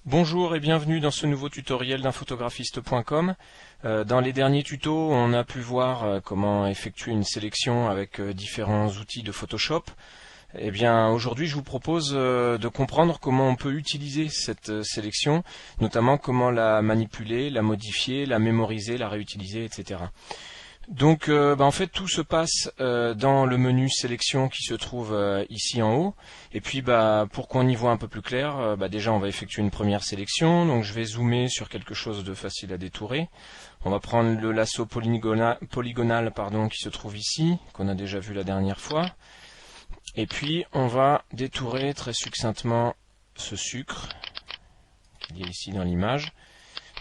Bonjour et bienvenue dans ce nouveau tutoriel d'infotographiste.com. Dans les derniers tutos, on a pu voir comment effectuer une sélection avec différents outils de Photoshop. Eh bien, aujourd'hui, je vous propose de comprendre comment on peut utiliser cette sélection, notamment comment la manipuler, la modifier, la mémoriser, la réutiliser, etc. Donc en fait tout se passe dans le menu sélection qui se trouve ici en haut, et puis pour qu'on y voit un peu plus clair, déjà on va effectuer une première sélection. Donc je vais zoomer sur quelque chose de facile à détourer. On va prendre le lasso polygonal qui se trouve ici, qu'on a déjà vu la dernière fois, et puis on va détourer très succinctement ce sucre qui est ici dans l'image.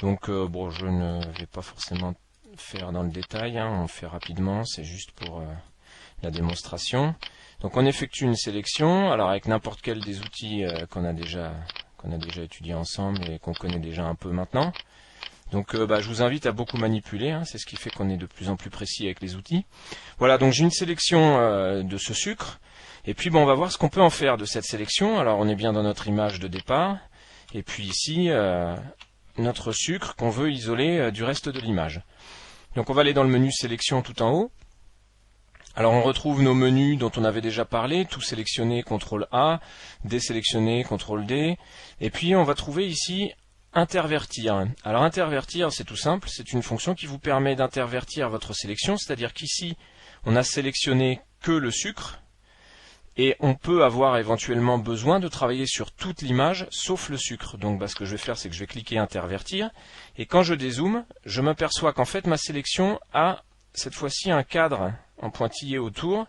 Donc je ne vais pas forcément faire dans le détail, on fait rapidement, c'est juste pour la démonstration. Donc on effectue une sélection, alors avec n'importe quel des outils qu'on a déjà étudié ensemble et qu'on connaît déjà un peu maintenant. Donc je vous invite à beaucoup manipuler, c'est ce qui fait qu'on est de plus en plus précis avec les outils. Voilà, donc j'ai une sélection de ce sucre, et puis on va voir ce qu'on peut en faire de cette sélection. Alors on est bien dans notre image de départ, et puis ici notre sucre qu'on veut isoler du reste de l'image. Donc on va aller dans le menu sélection tout en haut. Alors on retrouve nos menus dont on avait déjà parlé, tout sélectionné, CTRL A, désélectionné, CTRL D, et puis on va trouver ici intervertir. Alors intervertir, c'est tout simple, c'est une fonction qui vous permet d'intervertir votre sélection, c'est-à-dire qu'ici on a sélectionné que le sucre, et on peut avoir éventuellement besoin de travailler sur toute l'image sauf le sucre. Donc ce que je vais faire, c'est que je vais cliquer intervertir, et quand je dézoome, je m'aperçois qu'en fait ma sélection a cette fois-ci un cadre en pointillé autour,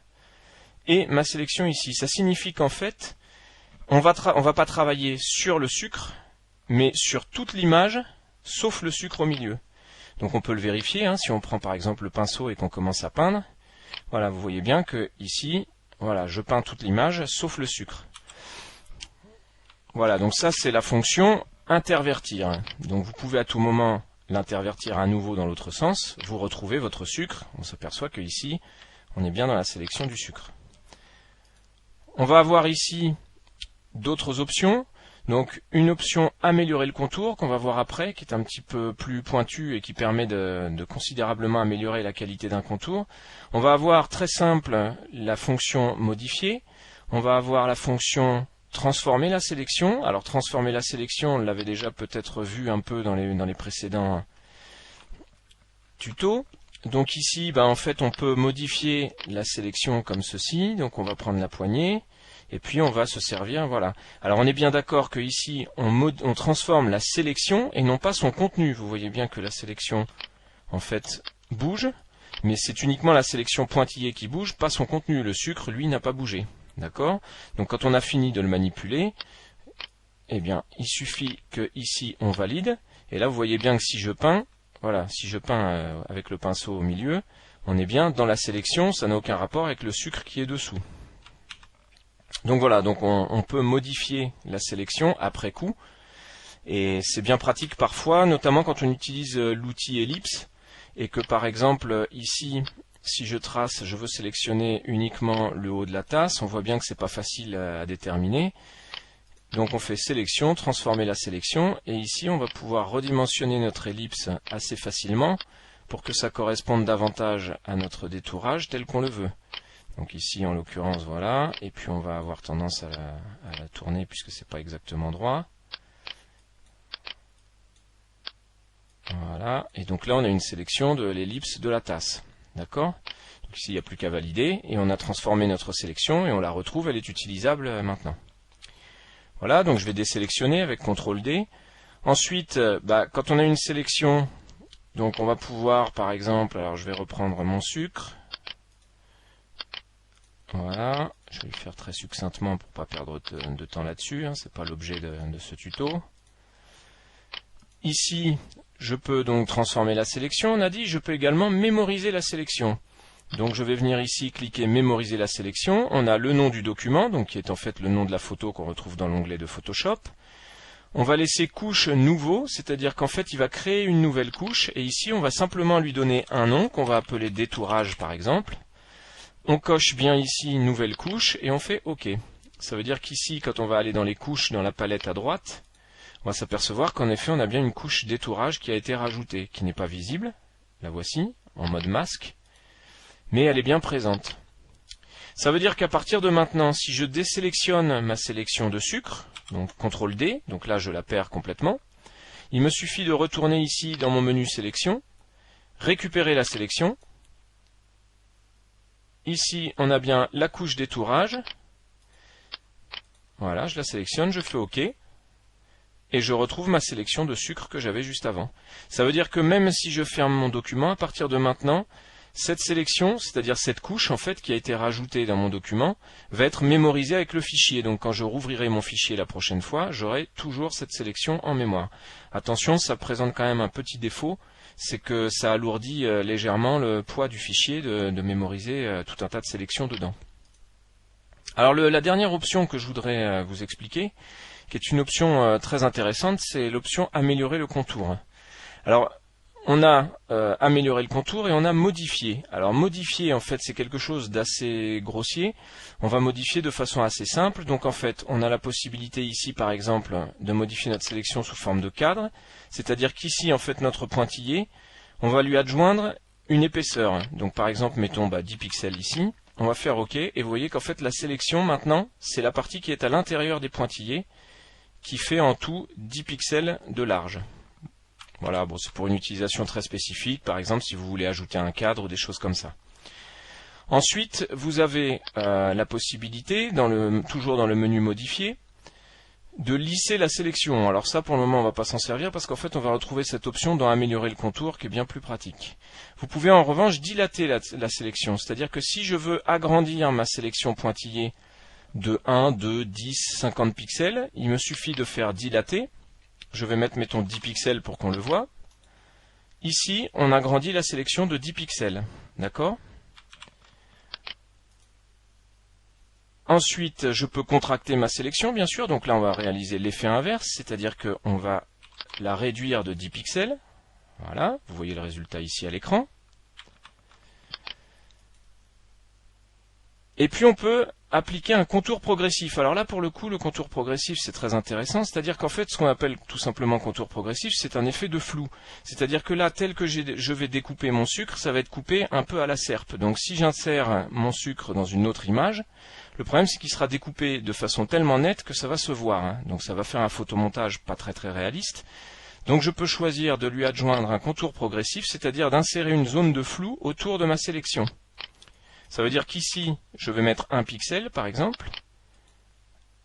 et ma sélection ici. Ça signifie qu'en fait, on va pas travailler sur le sucre, mais sur toute l'image sauf le sucre au milieu. Donc on peut le vérifier, si on prend par exemple le pinceau et qu'on commence à peindre. Voilà, vous voyez bien que ici, voilà, je peins toute l'image sauf le sucre. Voilà, donc ça c'est la fonction intervertir. Donc vous pouvez à tout moment l'intervertir à nouveau dans l'autre sens. Vous retrouvez votre sucre. On s'aperçoit que ici, on est bien dans la sélection du sucre. On va avoir ici d'autres options. Donc une option améliorer le contour qu'on va voir après, qui est un petit peu plus pointue et qui permet de considérablement améliorer la qualité d'un contour. On va avoir très simple la fonction modifier. On va avoir la fonction transformer la sélection. Alors transformer la sélection, on l'avait déjà peut-être vu un peu dans les précédents tutos. Donc ici, en fait, on peut modifier la sélection comme ceci. Donc on va prendre la poignée. Et puis on va se servir, voilà. Alors on est bien d'accord que ici on transforme la sélection et non pas son contenu. Vous voyez bien que la sélection en fait bouge, mais c'est uniquement la sélection pointillée qui bouge, pas son contenu. Le sucre, lui, n'a pas bougé. D'accord? Donc quand on a fini de le manipuler, eh bien il suffit que ici on valide. Et là vous voyez bien que si je peins, voilà, si je peins avec le pinceau au milieu, on est bien dans la sélection, ça n'a aucun rapport avec le sucre qui est dessous. Donc voilà, donc on peut modifier la sélection après coup, et c'est bien pratique parfois, notamment quand on utilise l'outil ellipse, et que par exemple ici, si je trace, je veux sélectionner uniquement le haut de la tasse, on voit bien que c'est pas facile à déterminer. Donc on fait sélection, transformer la sélection, et ici on va pouvoir redimensionner notre ellipse assez facilement pour que ça corresponde davantage à notre détourage tel qu'on le veut. Donc ici en l'occurrence voilà, et puis on va avoir tendance à la tourner puisque c'est pas exactement droit. Voilà, et donc là on a une sélection de l'ellipse de la tasse. D'accord? Donc ici il n'y a plus qu'à valider, et on a transformé notre sélection et on la retrouve, elle est utilisable maintenant. Voilà, donc je vais désélectionner avec CTRL D. Ensuite, quand on a une sélection, donc on va pouvoir par exemple, alors je vais reprendre mon sucre. Voilà, je vais le faire très succinctement pour ne pas perdre de temps là-dessus, c'est pas l'objet de ce tuto. Ici, je peux donc transformer la sélection, on a dit, je peux également mémoriser la sélection. Donc je vais venir ici, cliquer mémoriser la sélection, on a le nom du document, donc qui est en fait le nom de la photo qu'on retrouve dans l'onglet de Photoshop. On va laisser couche nouveau, c'est-à-dire qu'en fait il va créer une nouvelle couche, et ici on va simplement lui donner un nom qu'on va appeler détourage par exemple. On coche bien ici nouvelle couche et on fait OK. Ça veut dire qu'ici, quand on va aller dans les couches dans la palette à droite, on va s'apercevoir qu'en effet on a bien une couche d'étourage qui a été rajoutée, qui n'est pas visible, la voici, en mode masque, mais elle est bien présente. Ça veut dire qu'à partir de maintenant, si je désélectionne ma sélection de sucre, donc CTRL D, donc là je la perds complètement, il me suffit de retourner ici dans mon menu sélection, récupérer la sélection. Ici on a bien la couche d'étourage. Voilà, je la sélectionne, je fais OK. Et je retrouve ma sélection de sucre que j'avais juste avant. Ça veut dire que même si je ferme mon document, à partir de maintenant, cette sélection, c'est-à-dire cette couche en fait qui a été rajoutée dans mon document, va être mémorisée avec le fichier. Donc quand je rouvrirai mon fichier la prochaine fois, j'aurai toujours cette sélection en mémoire. Attention, ça présente quand même un petit défaut, c'est que ça alourdit légèrement le poids du fichier de mémoriser tout un tas de sélections dedans. Alors la dernière option que je voudrais vous expliquer, qui est une option très intéressante, c'est l'option améliorer le contour. Alors on a amélioré le contour et on a modifié. Alors modifier en fait c'est quelque chose d'assez grossier. On va modifier de façon assez simple. Donc en fait on a la possibilité ici par exemple de modifier notre sélection sous forme de cadre. C'est-à-dire qu'ici en fait notre pointillé, on va lui adjoindre une épaisseur. Donc par exemple mettons 10 pixels ici. On va faire OK et vous voyez qu'en fait la sélection maintenant c'est la partie qui est à l'intérieur des pointillés qui fait en tout 10 pixels de large. Voilà, bon, c'est pour une utilisation très spécifique, par exemple si vous voulez ajouter un cadre ou des choses comme ça. Ensuite, vous avez la possibilité, toujours dans le menu modifier, de lisser la sélection. Alors ça, pour le moment, on ne va pas s'en servir parce qu'en fait, on va retrouver cette option dans améliorer le contour qui est bien plus pratique. Vous pouvez en revanche dilater la sélection, c'est-à-dire que si je veux agrandir ma sélection pointillée de 1, 2, 10, 50 pixels, il me suffit de faire dilater. Je vais mettre, mettons, 10 pixels pour qu'on le voit. Ici, on agrandit la sélection de 10 pixels. D'accord ? Ensuite, je peux contracter ma sélection, bien sûr. Donc là, on va réaliser l'effet inverse, c'est-à-dire qu'on va la réduire de 10 pixels. Voilà, vous voyez le résultat ici à l'écran. Et puis on peut appliquer un contour progressif. Alors là, pour le coup, le contour progressif, c'est très intéressant. C'est-à-dire qu'en fait, ce qu'on appelle tout simplement contour progressif, c'est un effet de flou. C'est-à-dire que là, tel que je vais découper mon sucre, ça va être coupé un peu à la serpe. Donc si j'insère mon sucre dans une autre image, le problème c'est qu'il sera découpé de façon tellement nette que ça va se voir. Donc ça va faire un photomontage pas très réaliste. Donc je peux choisir de lui adjoindre un contour progressif, c'est-à-dire d'insérer une zone de flou autour de ma sélection. Ça veut dire qu'ici, je vais mettre 1 pixel, par exemple.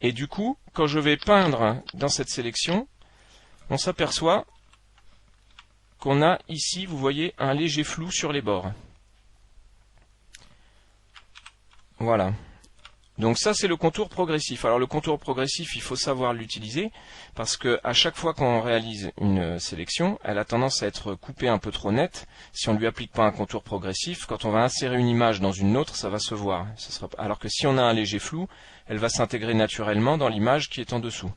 Et du coup, quand je vais peindre dans cette sélection, on s'aperçoit qu'on a ici, vous voyez, un léger flou sur les bords. Voilà. Donc ça, c'est le contour progressif. Alors le contour progressif, il faut savoir l'utiliser, parce que à chaque fois qu'on réalise une sélection, elle a tendance à être coupée un peu trop nette. Si on ne lui applique pas un contour progressif, quand on va insérer une image dans une autre, ça va se voir. Alors que si on a un léger flou, elle va s'intégrer naturellement dans l'image qui est en dessous.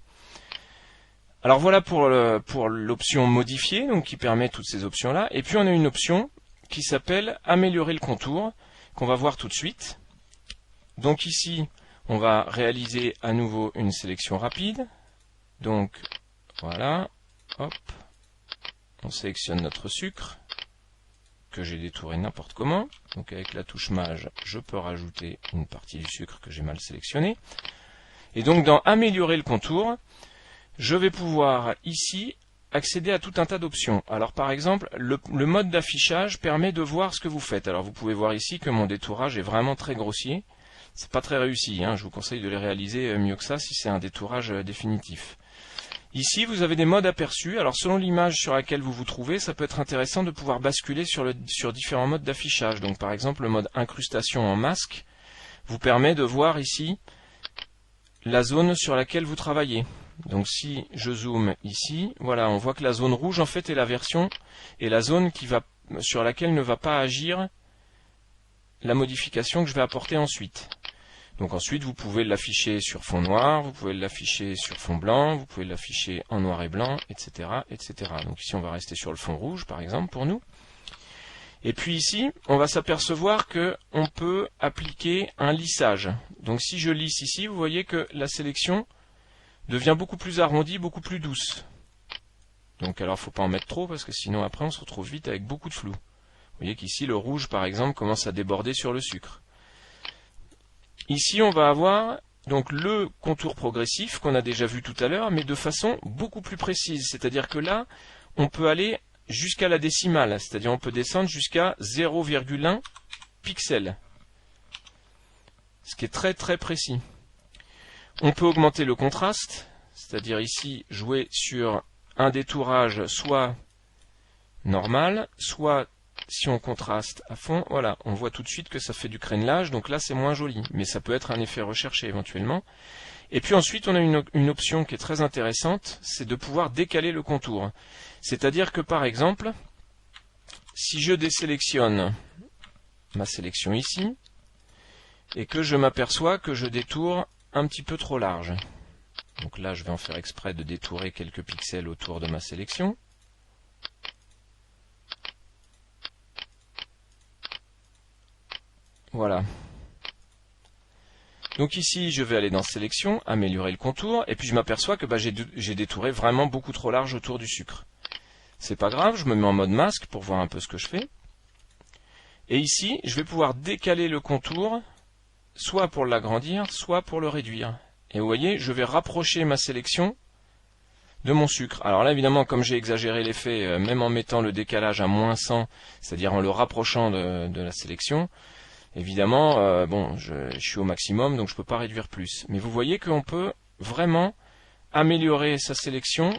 Alors voilà pour l'option modifier, donc qui permet toutes ces options-là. Et puis on a une option qui s'appelle améliorer le contour, qu'on va voir tout de suite. Donc ici, on va réaliser à nouveau une sélection rapide. Donc voilà, hop, on sélectionne notre sucre, que j'ai détouré n'importe comment. Donc avec la touche maj, je peux rajouter une partie du sucre que j'ai mal sélectionné. Et donc dans améliorer le contour, je vais pouvoir ici accéder à tout un tas d'options. Alors par exemple, le mode d'affichage permet de voir ce que vous faites. Alors vous pouvez voir ici que mon détourage est vraiment très grossier. C'est pas très réussi, je vous conseille de les réaliser mieux que ça si c'est un détourage définitif. Ici, vous avez des modes aperçus. Alors selon l'image sur laquelle vous vous trouvez, ça peut être intéressant de pouvoir basculer sur différents modes d'affichage. Donc par exemple, le mode incrustation en masque vous permet de voir ici la zone sur laquelle vous travaillez. Donc si je zoome ici, voilà, on voit que la zone rouge en fait est la version et la zone sur laquelle ne va pas agir la modification que je vais apporter ensuite. Donc ensuite, vous pouvez l'afficher sur fond noir, vous pouvez l'afficher sur fond blanc, vous pouvez l'afficher en noir et blanc, etc., etc. Donc ici, on va rester sur le fond rouge, par exemple, pour nous. Et puis ici, on va s'apercevoir qu'on peut appliquer un lissage. Donc si je lisse ici, vous voyez que la sélection devient beaucoup plus arrondie, beaucoup plus douce. Donc alors faut pas en mettre trop parce que sinon après on se retrouve vite avec beaucoup de flou. Vous voyez qu'ici le rouge par exemple commence à déborder sur le sucre. Ici on va avoir donc le contour progressif qu'on a déjà vu tout à l'heure, mais de façon beaucoup plus précise. C'est-à-dire que là, on peut aller jusqu'à la décimale, c'est-à-dire on peut descendre jusqu'à 0,1 pixel. Ce qui est très très précis. On peut augmenter le contraste, c'est-à-dire ici jouer sur un détourage soit normal, soit si on contraste à fond, voilà, on voit tout de suite que ça fait du crénelage, donc là c'est moins joli, mais ça peut être un effet recherché éventuellement. Et puis ensuite on a une option qui est très intéressante, c'est de pouvoir décaler le contour. C'est-à-dire que par exemple, si je désélectionne ma sélection ici, et que je m'aperçois que je détourne un petit peu trop large. Donc là je vais en faire exprès de détourer quelques pixels autour de ma sélection. Voilà. Donc ici, je vais aller dans Sélection, améliorer le contour, et puis je m'aperçois que j'ai détouré vraiment beaucoup trop large autour du sucre. C'est pas grave, je me mets en mode masque pour voir un peu ce que je fais. Et ici, je vais pouvoir décaler le contour, soit pour l'agrandir, soit pour le réduire. Et vous voyez, je vais rapprocher ma sélection de mon sucre. Alors là, évidemment, comme j'ai exagéré l'effet, même en mettant le décalage à -100, c'est-à-dire en le rapprochant de la sélection, évidemment, bon, je suis au maximum, donc je ne peux pas réduire plus. Mais vous voyez qu'on peut vraiment améliorer sa sélection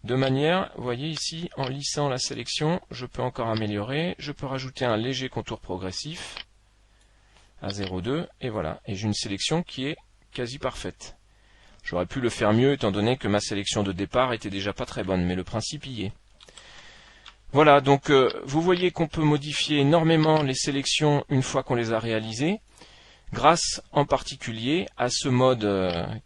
de manière, vous voyez ici, en lissant la sélection, je peux encore améliorer. Je peux rajouter un léger contour progressif à 0,2, et voilà. Et j'ai une sélection qui est quasi parfaite. J'aurais pu le faire mieux, étant donné que ma sélection de départ était déjà pas très bonne, mais le principe y est. Voilà, donc vous voyez qu'on peut modifier énormément les sélections une fois qu'on les a réalisées, grâce en particulier à ce mode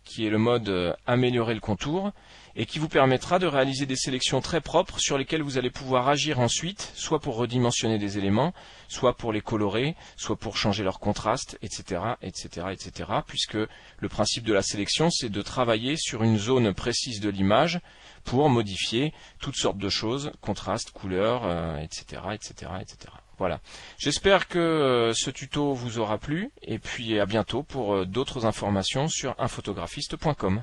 qui est le mode améliorer le contour, et qui vous permettra de réaliser des sélections très propres sur lesquelles vous allez pouvoir agir ensuite, soit pour redimensionner des éléments, soit pour les colorer, soit pour changer leur contraste, etc., etc., etc., puisque le principe de la sélection, c'est de travailler sur une zone précise de l'image, pour modifier toutes sortes de choses, contraste, couleur, etc., etc., etc. Voilà. J'espère que ce tuto vous aura plu, et puis à bientôt pour d'autres informations sur unphotographiste.com.